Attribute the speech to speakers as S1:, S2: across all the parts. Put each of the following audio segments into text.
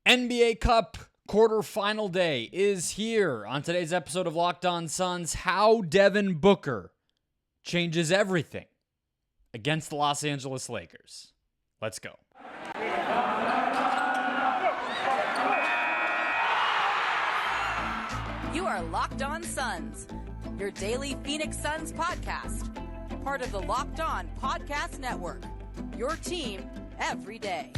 S1: NBA Cup quarterfinal day is here. On today's episode of Locked On Suns, how Devin Booker changes everything against the Los Angeles Lakers. Let's go.
S2: You are Locked On Suns, your daily Phoenix Suns podcast. Part of the Locked On Podcast Network, your team every day.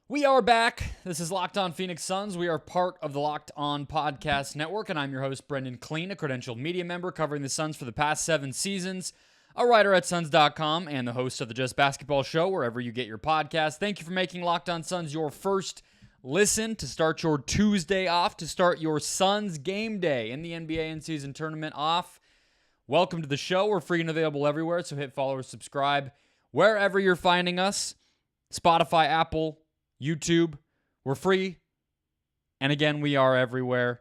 S1: We are back. This is Locked On Phoenix Suns. We are part of the Locked On Podcast Network, and I'm your host, Brendon Kleen, a credentialed media member covering the Suns for the past 7 seasons, a writer at Suns.com, and the host of the Just Basketball Show, wherever you get your podcast. Thank you for making Locked On Suns your first listen to start your Tuesday off, to start your Suns game day in the NBA in-season tournament off. Welcome to the show. We're free and available everywhere, so hit follow or subscribe wherever you're finding us. Spotify, Apple, YouTube, we're free. And again, we are everywhere,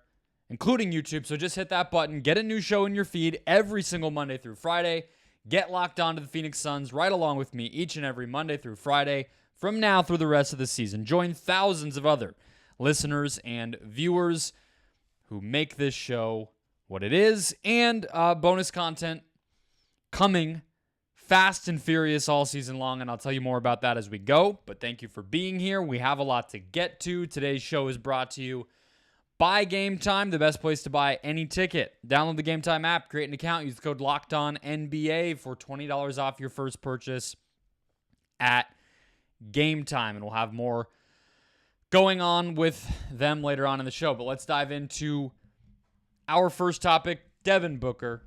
S1: including YouTube. So just hit that button. Get a new show in your feed every single Monday through Friday. Get locked on to the Phoenix Suns right along with me each and every Monday through Friday from now through the rest of the season. Join thousands of other listeners and viewers who make this show what it is, and bonus content coming fast and furious all season long, and I'll tell you more about that as we go. But thank you for being here. We have a lot to get to. Today's show is brought to you by Gametime, the best place to buy any ticket. Download the Gametime app, create an account, use the code LOCKEDONNBA for $20 off your first purchase at Gametime, and we'll have more going on with them later on in the show. But let's dive into our first topic, Devin Booker.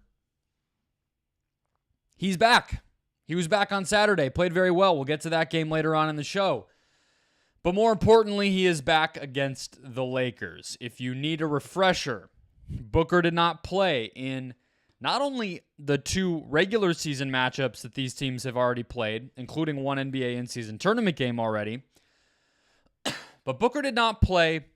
S1: He's back. He was back on Saturday, played very well. We'll get to that game later on in the show. But more importantly, he is back against the Lakers. If you need a refresher, Booker did not play in not only the 2 regular season matchups that these teams have already played, including one NBA in-season tournament game already, but Booker did not play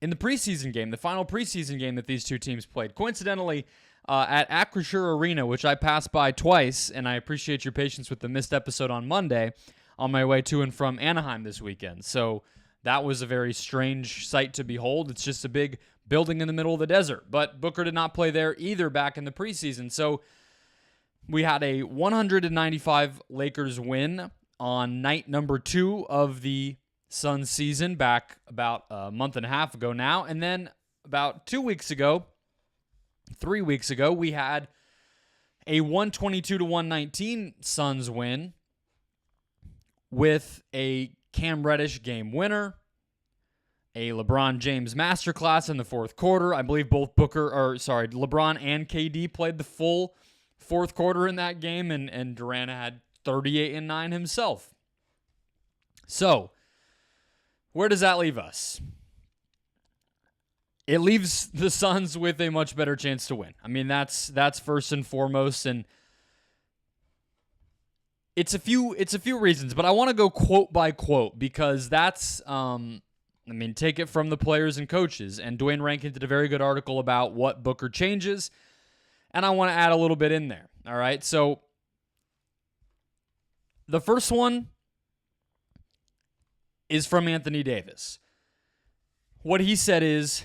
S1: in the preseason game, the final preseason game that these two teams played. Coincidentally, at Acrisure Arena, which I passed by twice, and I appreciate your patience with the missed episode on Monday on my way to and from Anaheim this weekend. So that was a very strange sight to behold. It's just a big building in the middle of the desert. But Booker did not play there either back in the preseason. So we had a 195 Lakers win on night number 2 of the Suns season back about a month and a half ago now. And then about 3 weeks ago, we had a 122-119 Suns win with a Cam Reddish game winner, a LeBron James masterclass in the fourth quarter. I believe both LeBron and KD played the full fourth quarter in that game, and Durant had 38 and 9 himself. So, where does that leave us? It leaves the Suns with a much better chance to win. I mean, that's first and foremost, and it's a few reasons, but I want to go quote by quote because that's take it from the players and coaches. And Dwayne Rankin did a very good article about what Booker changes, and I want to add a little bit in there. All right, so the first one is from Anthony Davis. What he said is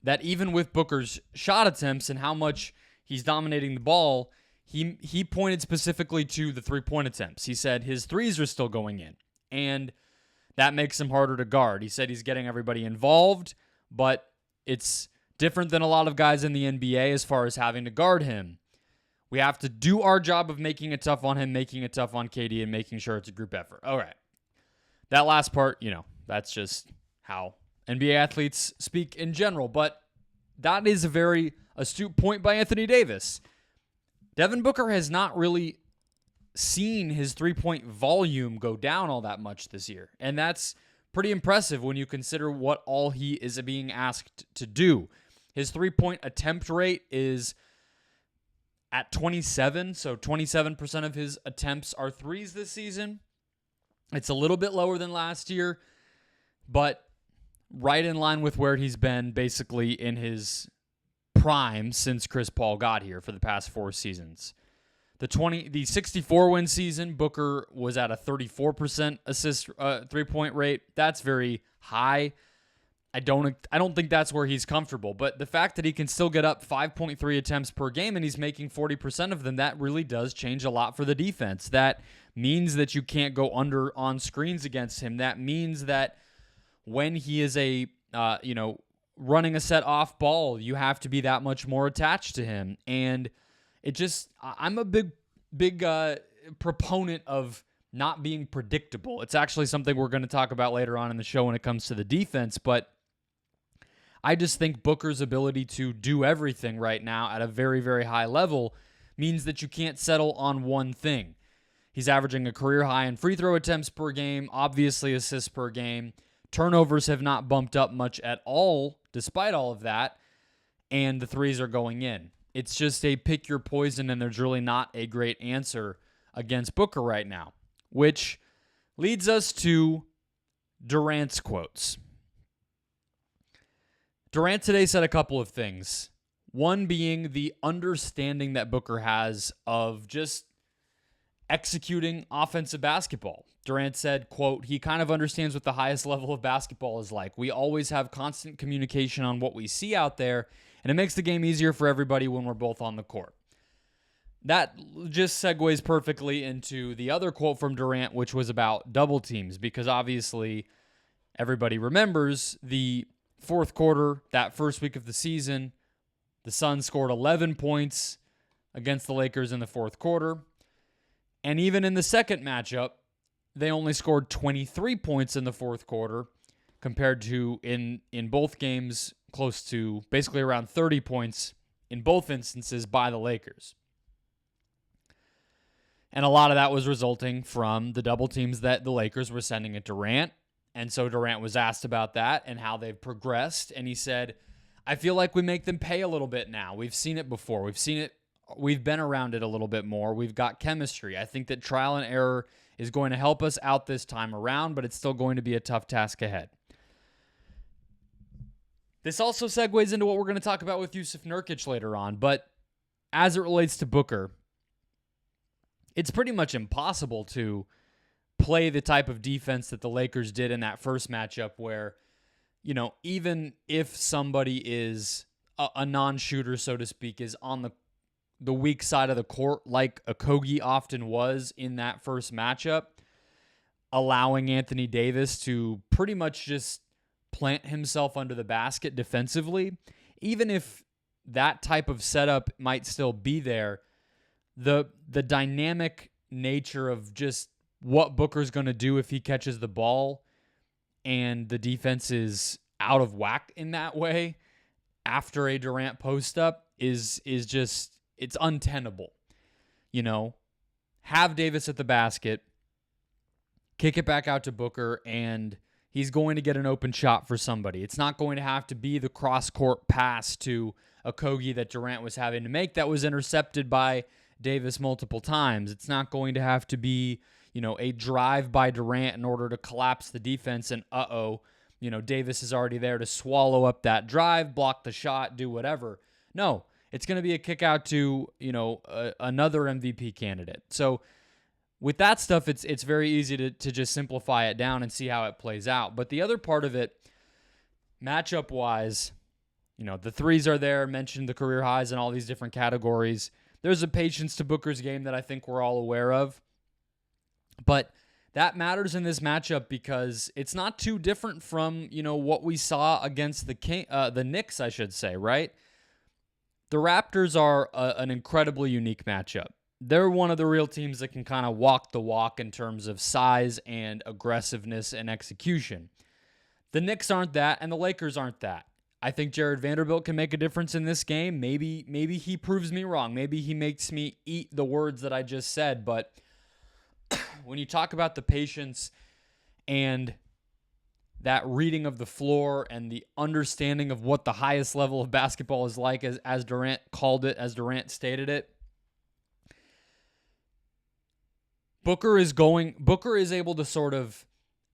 S1: that even with Booker's shot attempts and how much he's dominating the ball, he pointed specifically to the three-point attempts. He said his threes are still going in, and that makes him harder to guard. He said he's getting everybody involved, but it's different than a lot of guys in the NBA as far as having to guard him. We have to do our job of making it tough on him, making it tough on KD, and making sure it's a group effort. All right. That last part, that's just how NBA athletes speak in general, but that is a very astute point by Anthony Davis. Devin Booker has not really seen his three-point volume go down all that much this year, and that's pretty impressive when you consider what all he is being asked to do. His three-point attempt rate is at 27, so 27% of his attempts are threes this season. It's a little bit lower than last year, but right in line with where he's been basically in his prime since Chris Paul got here for the past 4 seasons. The 64-win season, Booker was at a 34% assist 3-point rate. That's very high. I don't think that's where he's comfortable. But the fact that he can still get up 5.3 attempts per game and he's making 40% of them, that really does change a lot for the defense. That means that you can't go under on screens against him. That means that when he is running a set off ball, you have to be that much more attached to him. And I'm a big proponent of not being predictable. It's actually something we're going to talk about later on in the show when it comes to the defense, but I just think Booker's ability to do everything right now at a very, very high level means that you can't settle on one thing. He's averaging a career high in free throw attempts per game, obviously assists per game. Turnovers have not bumped up much at all, despite all of that, and the threes are going in. It's just a pick your poison, and there's really not a great answer against Booker right now, which leads us to Durant's quotes. Durant today said a couple of things. One being the understanding that Booker has of just executing offensive basketball. Durant said, quote, he kind of understands what the highest level of basketball is like. We always have constant communication on what we see out there, and it makes the game easier for everybody when we're both on the court. That just segues perfectly into the other quote from Durant, which was about double teams, because obviously everybody remembers the fourth quarter, that first week of the season, the Suns scored 11 points against the Lakers in the fourth quarter. And even in the second matchup, they only scored 23 points in the fourth quarter compared to in both games close to basically around 30 points in both instances by the Lakers. And a lot of that was resulting from the double teams that the Lakers were sending at Durant. And so Durant was asked about that and how they've progressed. And he said, I feel like we make them pay a little bit now. We've seen it before. We've been around it a little bit more. We've got chemistry. I think that trial and error is going to help us out this time around, but it's still going to be a tough task ahead. This also segues into what we're going to talk about with Jusuf Nurkic later on, but as it relates to Booker, it's pretty much impossible to play the type of defense that the Lakers did in that first matchup where, even if somebody is a non-shooter, so to speak, is on the weak side of the court like Okogie often was in that first matchup, allowing Anthony Davis to pretty much just plant himself under the basket defensively, even if that type of setup might still be there, the dynamic nature of just what Booker's going to do if he catches the ball and the defense is out of whack in that way after a Durant post-up is just, it's untenable. Have Davis at the basket, kick it back out to Booker, and he's going to get an open shot for somebody. It's not going to have to be the cross-court pass to Okogie that Durant was having to make that was intercepted by Davis multiple times. It's not going to have to be, a drive by Durant in order to collapse the defense and Davis is already there to swallow up that drive, block the shot, do whatever. No, it's going to be a kick out to, another MVP candidate. So with that stuff, it's very easy to just simplify it down and see how it plays out. But the other part of it, matchup-wise, the threes are there, mentioned the career highs in all these different categories. There's a patience to Booker's game that I think we're all aware of. But that matters in this matchup because it's not too different from, what we saw against the Knicks, I should say, right? The Raptors are an incredibly unique matchup. They're one of the real teams that can kind of walk the walk in terms of size and aggressiveness and execution. The Knicks aren't that, and the Lakers aren't that. I think Jared Vanderbilt can make a difference in this game. Maybe he proves me wrong. Maybe he makes me eat the words that I just said. But when you talk about the patience and that reading of the floor and the understanding of what the highest level of basketball is like, as Durant called it, as Durant stated it, Booker is able to sort of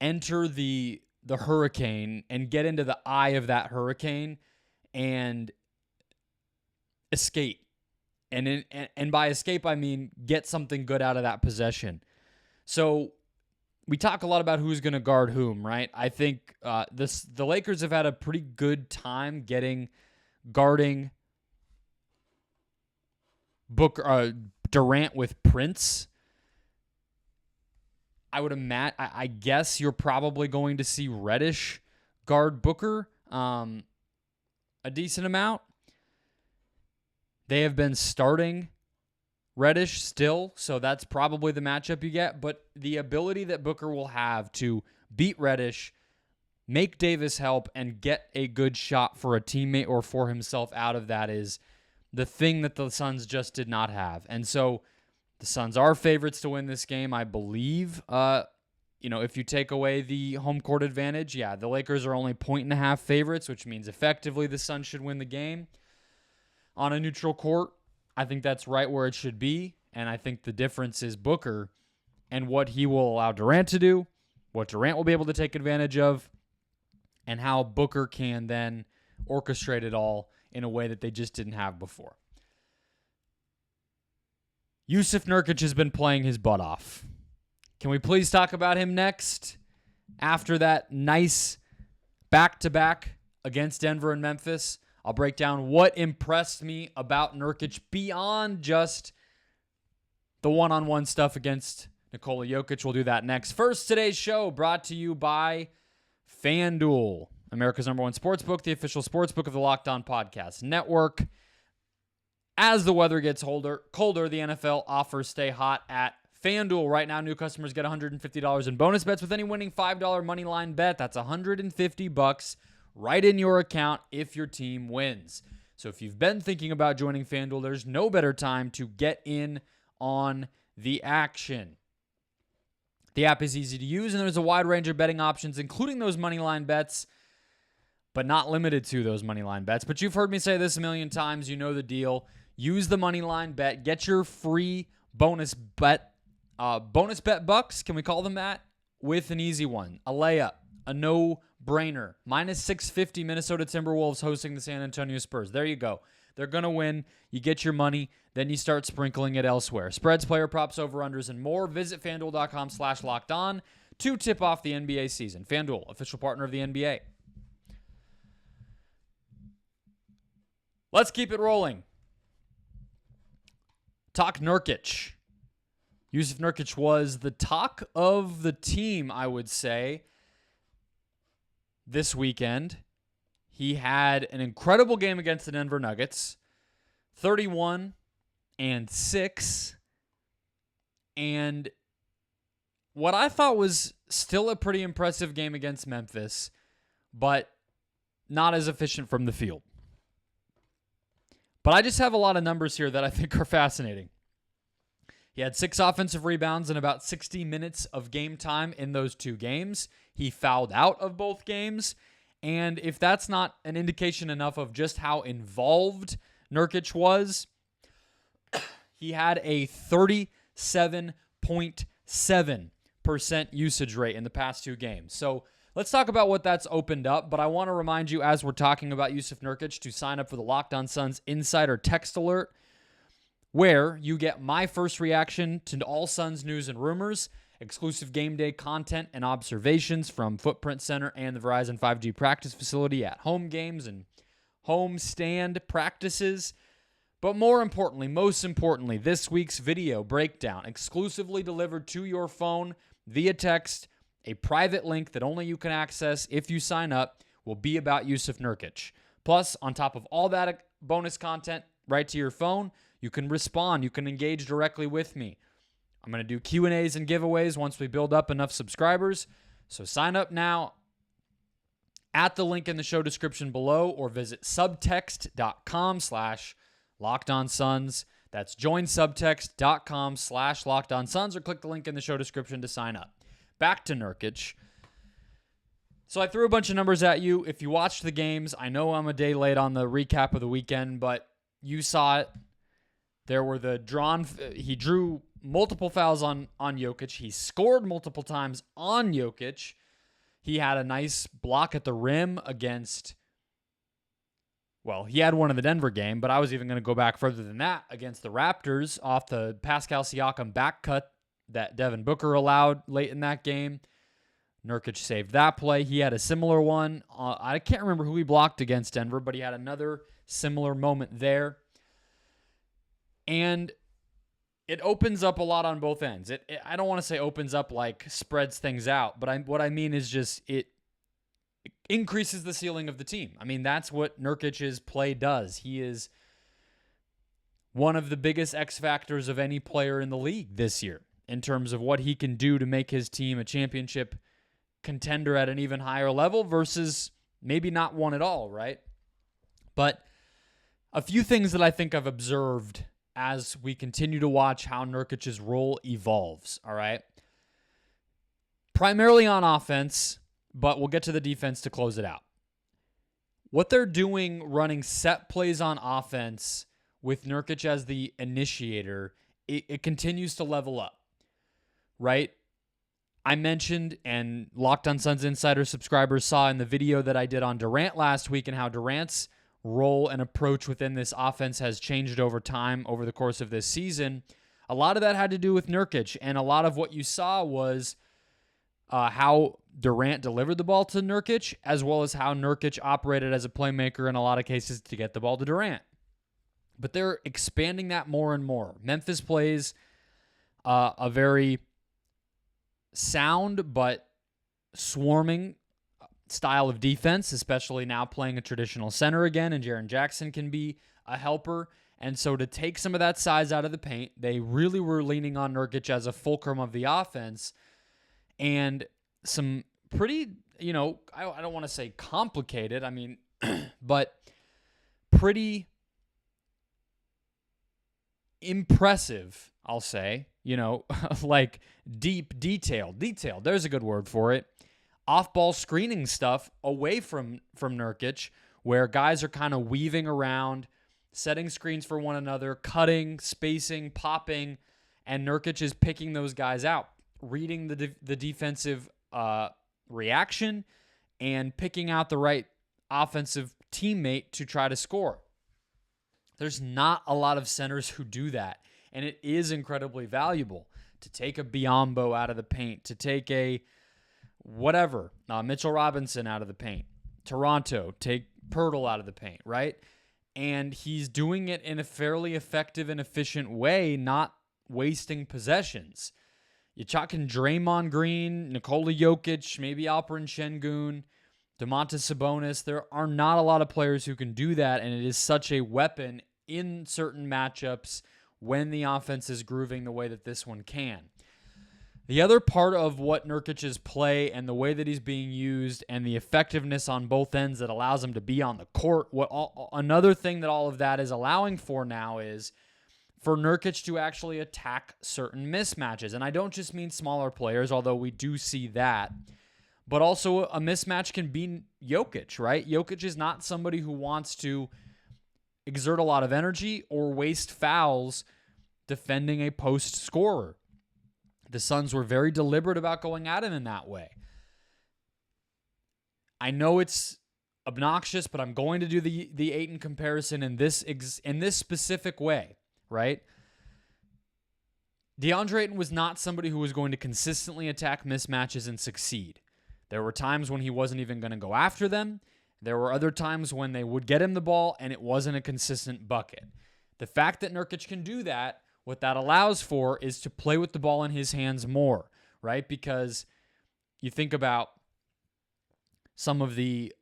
S1: enter the hurricane and get into the eye of that hurricane and escape. And by escape, I mean get something good out of that possession. So we talk a lot about who's going to guard whom, right? I think the Lakers have had a pretty good time guarding Booker, Durant with Prince. I guess you're probably going to see Reddish guard Booker a decent amount. They have been starting Reddish still, so that's probably the matchup you get. But the ability that Booker will have to beat Reddish, make Davis help, and get a good shot for a teammate or for himself out of that is the thing that the Suns just did not have. And so the Suns are favorites to win this game, I believe. If you take away the home court advantage, the Lakers are only 1.5 favorites, which means effectively the Suns should win the game. On a neutral court, I think that's right where it should be, and I think the difference is Booker and what he will allow Durant to do, what Durant will be able to take advantage of, and how Booker can then orchestrate it all in a way that they just didn't have before. Jusuf Nurkic has been playing his butt off. Can we please talk about him next? After that nice back-to-back against Denver and Memphis, I'll break down what impressed me about Nurkic beyond just the one-on-one stuff against Nikola Jokic. We'll do that next. First, today's show brought to you by FanDuel, America's #1 sportsbook, the official sportsbook of the Locked On Podcast Network. As the weather gets colder, the NFL offers stay hot at FanDuel. Right now, new customers get $150 in bonus bets with any winning $5 money line bet. That's $150 right in your account if your team wins. So if you've been thinking about joining FanDuel, there's no better time to get in on the action. The app is easy to use, and there's a wide range of betting options, including those money line bets, but not limited to those money line bets. But you've heard me say this a million times. You know the deal. Use the money line bet. Get your free bonus bet bucks, can we call them that, with an easy one, a layup, a no-brainer. -650 Minnesota Timberwolves hosting the San Antonio Spurs. There you go. They're going to win. You get your money. Then you start sprinkling it elsewhere. Spreads, player props, over-unders, and more. Visit FanDuel.com/LockedOn to tip off the NBA season. FanDuel, official partner of the NBA. Let's keep it rolling. Talk Nurkic. Jusuf Nurkic was the talk of the team, I would say, this weekend. He had an incredible game against the Denver Nuggets, 31-6, and what I thought was still a pretty impressive game against Memphis, but not as efficient from the field. But I just have a lot of numbers here that I think are fascinating. He had 6 offensive rebounds in about 60 minutes of game time in those 2 games. He fouled out of both games. And if that's not an indication enough of just how involved Nurkic was, he had a 37.7% usage rate in the past 2 games. So let's talk about what that's opened up. But I want to remind you, as we're talking about Jusuf Nurkic, to sign up for the Locked On Suns Insider Text Alert, where you get my first reaction to all Suns news and rumors, exclusive game day content and observations from Footprint Center and the Verizon 5G practice facility at home games and home stand practices. But most importantly, this week's video breakdown, exclusively delivered to your phone via text, a private link that only you can access if you sign up, will be about Jusuf Nurkic. Plus, on top of all that bonus content right to your phone, you can respond. You can engage directly with me. I'm going to do Q&As and giveaways once we build up enough subscribers. So sign up now at the link in the show description below, or visit subtext.com/LockedOnSuns. That's joinsubtext.com/LockedOnSuns, or click the link in the show description to sign up. Back to Nurkic. So I threw a bunch of numbers at you. If you watched the games, I know I'm a day late on the recap of the weekend, but you saw it. There were he drew multiple fouls on Jokic. He scored multiple times on Jokic. He had a nice block at the rim against Well, he had one in the Denver game, but I was even going to go back further than that against the Raptors off the Pascal Siakam back cut that Devin Booker allowed late in that game. Nurkic saved that play. He had a similar one. I can't remember who he blocked against Denver, but he had another similar moment there. And it opens up a lot on both ends. I don't want to say opens up like spreads things out, but what I mean is just it increases the ceiling of the team. I mean, that's what Nurkic's play does. He is one of the biggest X factors of any player in the league this year in terms of what he can do to make his team a championship contender at an even higher level versus maybe not one at all, right? But a few things that I think I've observed as we continue to watch how Nurkic's role evolves, all right? Primarily on offense, but we'll get to the defense to close it out. What they're doing running set plays on offense with Nurkic as the initiator, it continues to level up, right? I mentioned, and Locked On Suns Insider subscribers saw in the video that I did on Durant last week and how Durant's role and approach within this offense has changed over time over the course of this season. A lot of that had to do with Nurkic, and a lot of what you saw was how Durant delivered the ball to Nurkic, as well as how Nurkic operated as a playmaker in a lot of cases to get the ball to Durant. But they're expanding that more and more. Memphis plays a very sound but swarming style of defense, especially now playing a traditional center again, and Jaren Jackson can be a helper. And so to take some of that size out of the paint, they really were leaning on Nurkic as a fulcrum of the offense. And some pretty, I don't want to say complicated, but pretty impressive, I'll say, like deep detail. There's a good word for it. Off-ball screening stuff away from Nurkic, where guys are kind of weaving around, setting screens for one another, cutting, spacing, popping, and Nurkic is picking those guys out, reading the defensive reaction, and picking out the right offensive teammate to try to score. There's not a lot of centers who do that, and it is incredibly valuable to take a Biyombo out of the paint, to take a Mitchell Robinson out of the paint. Toronto, take Pirtle out of the paint, right? And he's doing it in a fairly effective and efficient way, not wasting possessions. You're talking Draymond Green, Nikola Jokic, maybe Alperen Şengün, Domantas Sabonis. There are not a lot of players who can do that, and it is such a weapon in certain matchups when the offense is grooving the way that this one can. The other part of what Nurkic's play and the way that he's being used and the effectiveness on both ends that allows him to be on the court, another thing that all of that is allowing for now is for Nurkic to actually attack certain mismatches. And I don't just mean smaller players, although we do see that, but also a mismatch can be Jokic, right? Jokic is not somebody who wants to exert a lot of energy or waste fouls defending a post scorer. The Suns were very deliberate about going at him in that way. I know it's obnoxious, but I'm going to do the Ayton comparison in this specific way, right? DeAndre Ayton was not somebody who was going to consistently attack mismatches and succeed. There were times when he wasn't even going to go after them. There were other times when they would get him the ball and it wasn't a consistent bucket. The fact that Nurkic can do that, what that allows for is to play with the ball in his hands more, right? Because you think about some of the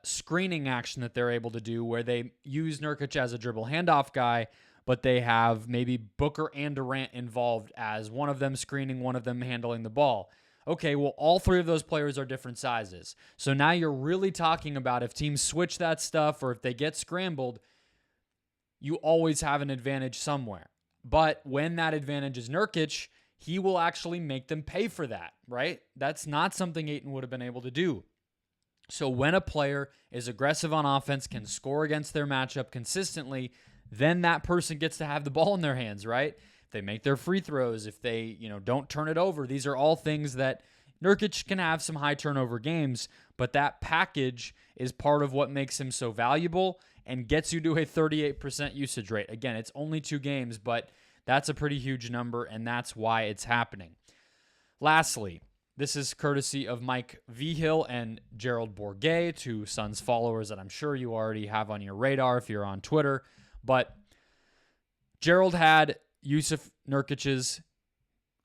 S1: screening action that they're able to do where they use Nurkic as a dribble handoff guy, but they have maybe Booker and Durant involved as one of them screening, one of them handling the ball. Okay, well, all three of those players are different sizes. So now you're really talking about if teams switch that stuff or if they get scrambled, you always have an advantage somewhere. But when that advantage is Nurkic, he will actually make them pay for that, right? That's not something Ayton would have been able to do. So when a player is aggressive on offense, can score against their matchup consistently, then that person gets to have the ball in their hands, right? If they make their free throws, if they, don't turn it over, these are all things that Nurkic can have some high turnover games, but that package is part of what makes him so valuable and gets you to a 38% usage rate. Again, it's only 2 games, but that's a pretty huge number, and that's why it's happening. Lastly, this is courtesy of Mike Vigil and Gerald Bourguet, 2 Suns followers that I'm sure you already have on your radar if you're on Twitter. But Gerald had Jusuf Nurkic's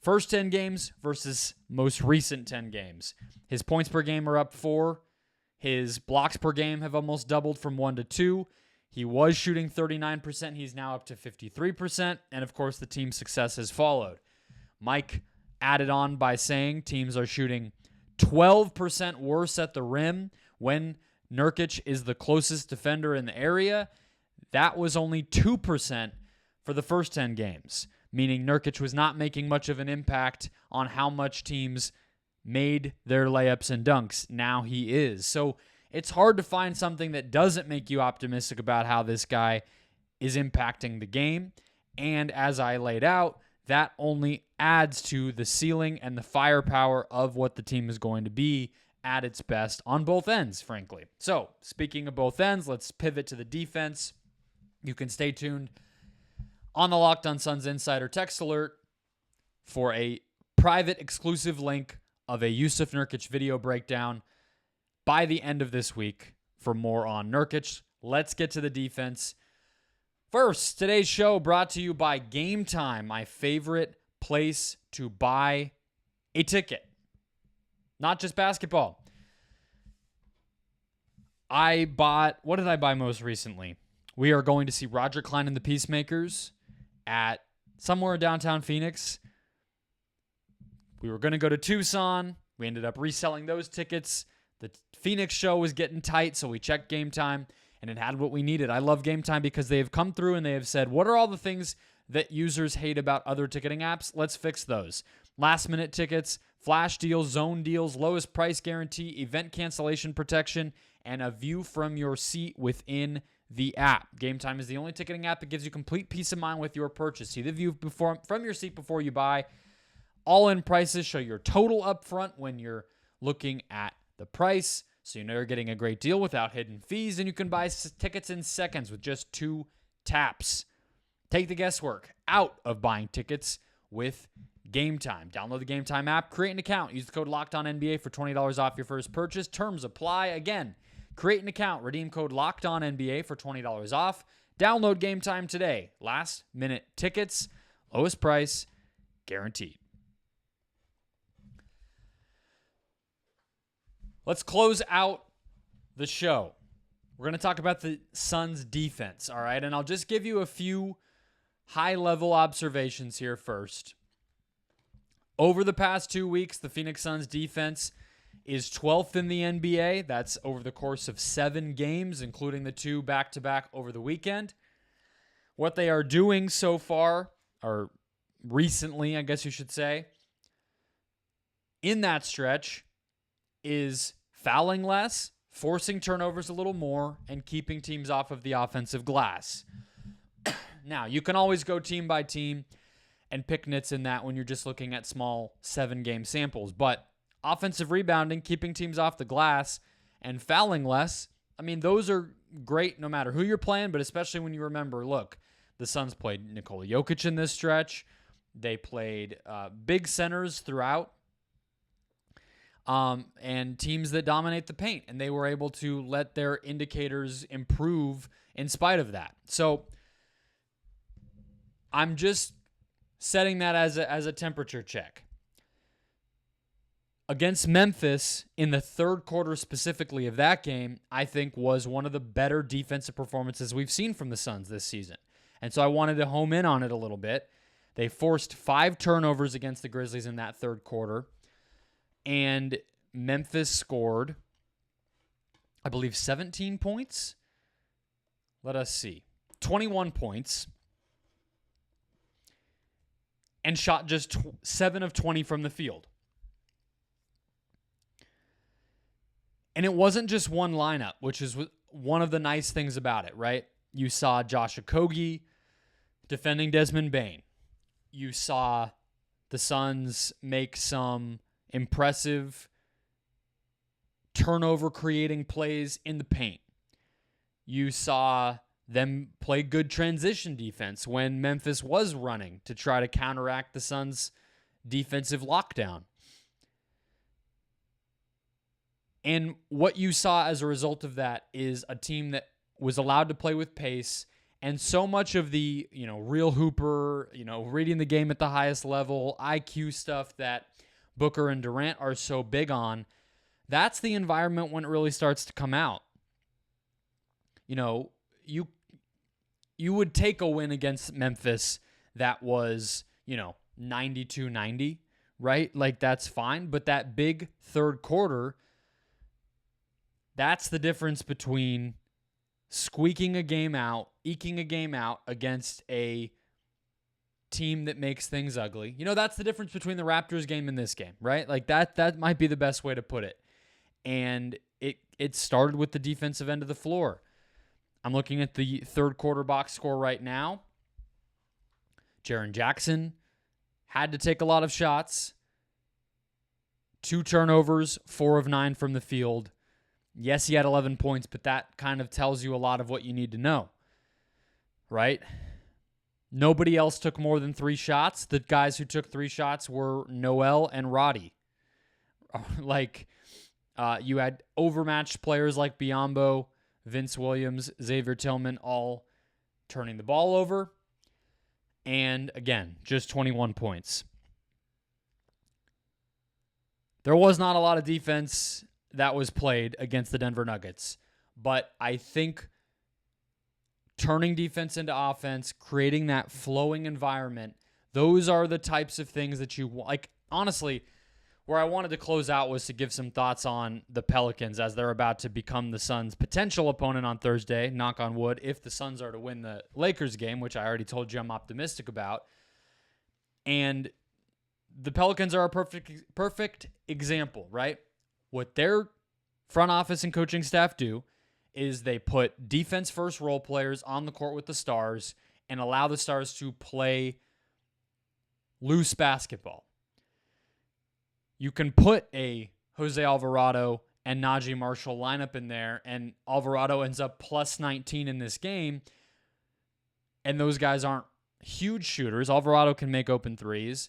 S1: first 10 games versus most recent 10 games. His points per game are up 4. His blocks per game have almost doubled from 1 to 2. He was shooting 39%. He's now up to 53%. And, of course, the team's success has followed. Mike added on by saying teams are shooting 12% worse at the rim when Nurkic is the closest defender in the area. That was only 2% for the first 10 games, meaning Nurkic was not making much of an impact on how much teams made their layups and dunks. Now he is. So it's hard to find something that doesn't make you optimistic about how this guy is impacting the game. And as I laid out, that only adds to the ceiling and the firepower of what the team is going to be at its best on both ends, frankly. So, speaking of both ends, let's pivot to the defense. You can stay tuned on the Locked On Suns Insider text alert for a private exclusive link of a Jusuf Nurkic video breakdown by the end of this week for more on Nurkic. Let's get to the defense. First, today's show brought to you by Gametime, my favorite place to buy a ticket. Not just basketball. What did I buy most recently? We are going to see Roger Clyne and the Peacemakers at somewhere in downtown Phoenix. We were going to go to Tucson. We ended up reselling those tickets. The Phoenix show was getting tight, so we checked Gametime, and it had what we needed. I love Gametime because they have come through and they have said, what are all the things that users hate about other ticketing apps? Let's fix those. Last-minute tickets, flash deals, zone deals, lowest price guarantee, event cancellation protection, and a view from your seat within the app. Gametime is the only ticketing app that gives you complete peace of mind with your purchase. See the view from your seat before you buy. All-in prices show your total up front when you're looking at the price, so you know you're getting a great deal without hidden fees, and you can buy tickets in seconds with just 2 taps. Take the guesswork out of buying tickets with Gametime. Download the Gametime app, create an account, use the code LOCKEDONNBA for $20 off your first purchase. Terms apply. Again, create an account, redeem code LOCKEDONNBA for $20 off. Download Gametime today. Last minute tickets, lowest price, guaranteed. Let's close out the show. We're going to talk about the Suns defense, all right? And I'll just give you a few high-level observations here first. Over the past 2 weeks, the Phoenix Suns defense is 12th in the NBA. That's over the course of 7 games, including the 2 back-to-back over the weekend. What they are doing so far, or recently, I guess you should say, in that stretch, is fouling less, forcing turnovers a little more, and keeping teams off of the offensive glass. Now, you can always go team by team and pick nits in that when you're just looking at small 7-game samples. But offensive rebounding, keeping teams off the glass, and fouling less, I mean, those are great no matter who you're playing, but especially when you remember, look, the Suns played Nikola Jokic in this stretch. They played big centers throughout. And teams that dominate the paint, and they were able to let their indicators improve in spite of that. So I'm just setting that as a temperature check. Against Memphis, in the third quarter specifically of that game, I think was one of the better defensive performances we've seen from the Suns this season. And so I wanted to home in on it a little bit. They forced 5 turnovers against the Grizzlies in that third quarter. And Memphis scored, I believe, 17 points. Let us see. 21 points. And shot just 7 of 20 from the field. And it wasn't just one lineup, which is one of the nice things about it, right? You saw Josh Okogie defending Desmond Bane. You saw the Suns make some impressive turnover-creating plays in the paint. You saw them play good transition defense when Memphis was running to try to counteract the Suns' defensive lockdown. And what you saw as a result of that is a team that was allowed to play with pace, and so much of the, real hooper, reading the game at the highest level, IQ stuff that Booker and Durant are so big on, that's the environment when it really starts to come out. You would take a win against Memphis that was, 92-90, right? Like, that's fine. But that big third quarter, that's the difference between squeaking a game out, eking a game out against a team that makes things ugly. That's the difference between the Raptors game and this game, right? Like, that might be the best way to put it. And it started with the defensive end of the floor. I'm looking at the third quarter box score right now. Jaren Jackson had to take a lot of shots. 2 turnovers, 4 of 9 from the field. Yes, he had 11 points, but that kind of tells you a lot of what you need to know, right? Nobody else took more than 3 shots. The guys who took 3 shots were Noel and Roddy. You had overmatched players like Biyombo, Vince Williams, Xavier Tillman, all turning the ball over. And again, just 21 points. There was not a lot of defense that was played against the Denver Nuggets, but I think turning defense into offense, creating that flowing environment, those are the types of things that you want. Like, honestly, where I wanted to close out was to give some thoughts on the Pelicans as they're about to become the Suns' potential opponent on Thursday, knock on wood, if the Suns are to win the Lakers game, which I already told you I'm optimistic about. And the Pelicans are a perfect example, right? What their front office and coaching staff do is they put defense-first role players on the court with the stars and allow the stars to play loose basketball. You can put a Jose Alvarado and Najee Marshall lineup in there, and Alvarado ends up plus 19 in this game, and those guys aren't huge shooters. Alvarado can make open threes.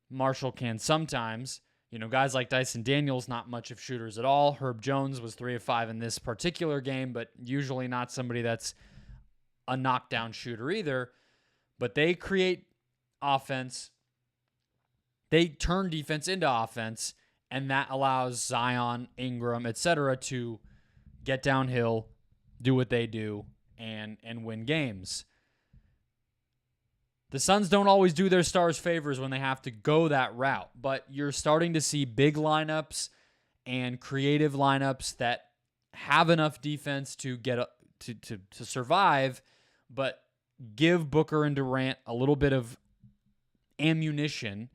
S1: Marshall can sometimes. Guys like Dyson Daniels, not much of shooters at all. Herb Jones was 3 of 5 in this particular game, but usually not somebody that's a knockdown shooter either. But they create offense. They turn defense into offense, and that allows Zion, Ingram, etc. to get downhill, do what they do, and win games. The Suns don't always do their stars favors when they have to go that route, but you're starting to see big lineups and creative lineups that have enough defense to get to survive, but give Booker and Durant a little bit of ammunition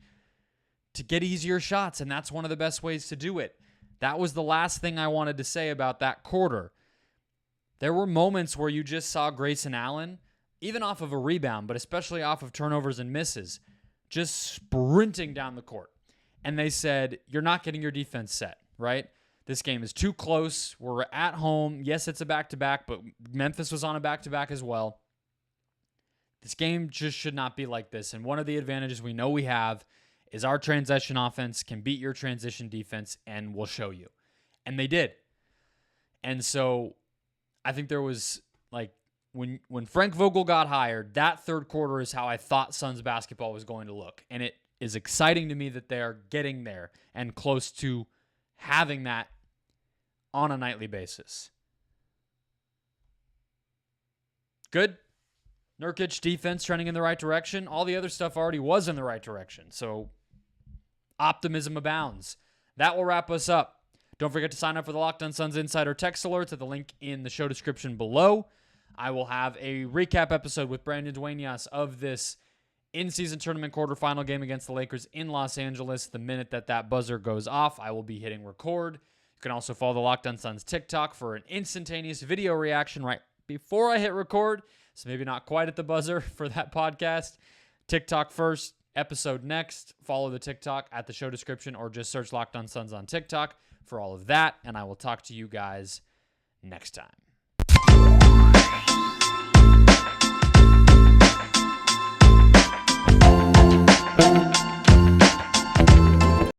S1: to get easier shots, and that's one of the best ways to do it. That was the last thing I wanted to say about that quarter. There were moments where you just saw Grayson Allen, even off of a rebound, but especially off of turnovers and misses, just sprinting down the court. And they said, you're not getting your defense set, right? This game is too close. We're at home. Yes, it's a back-to-back, but Memphis was on a back-to-back as well. This game just should not be like this. And one of the advantages we know we have is our transition offense can beat your transition defense, and we'll show you. And they did. And so I think there was, when Frank Vogel got hired, that third quarter is how I thought Suns basketball was going to look. And it is exciting to me that they are getting there and close to having that on a nightly basis. Good. Nurkic defense trending in the right direction. All the other stuff already was in the right direction. So optimism abounds. That will wrap us up. Don't forget to sign up for the Locked On Suns Insider text alerts at the link in the show description below. I will have a recap episode with Brandon Duenas of this in-season tournament quarterfinal game against the Lakers in Los Angeles. The minute that buzzer goes off, I will be hitting record. You can also follow the Locked On Suns TikTok for an instantaneous video reaction right before I hit record. So maybe not quite at the buzzer for that podcast. TikTok first, episode next. Follow the TikTok at the show description or just search Locked On Suns on TikTok for all of that. And I will talk to you guys next time.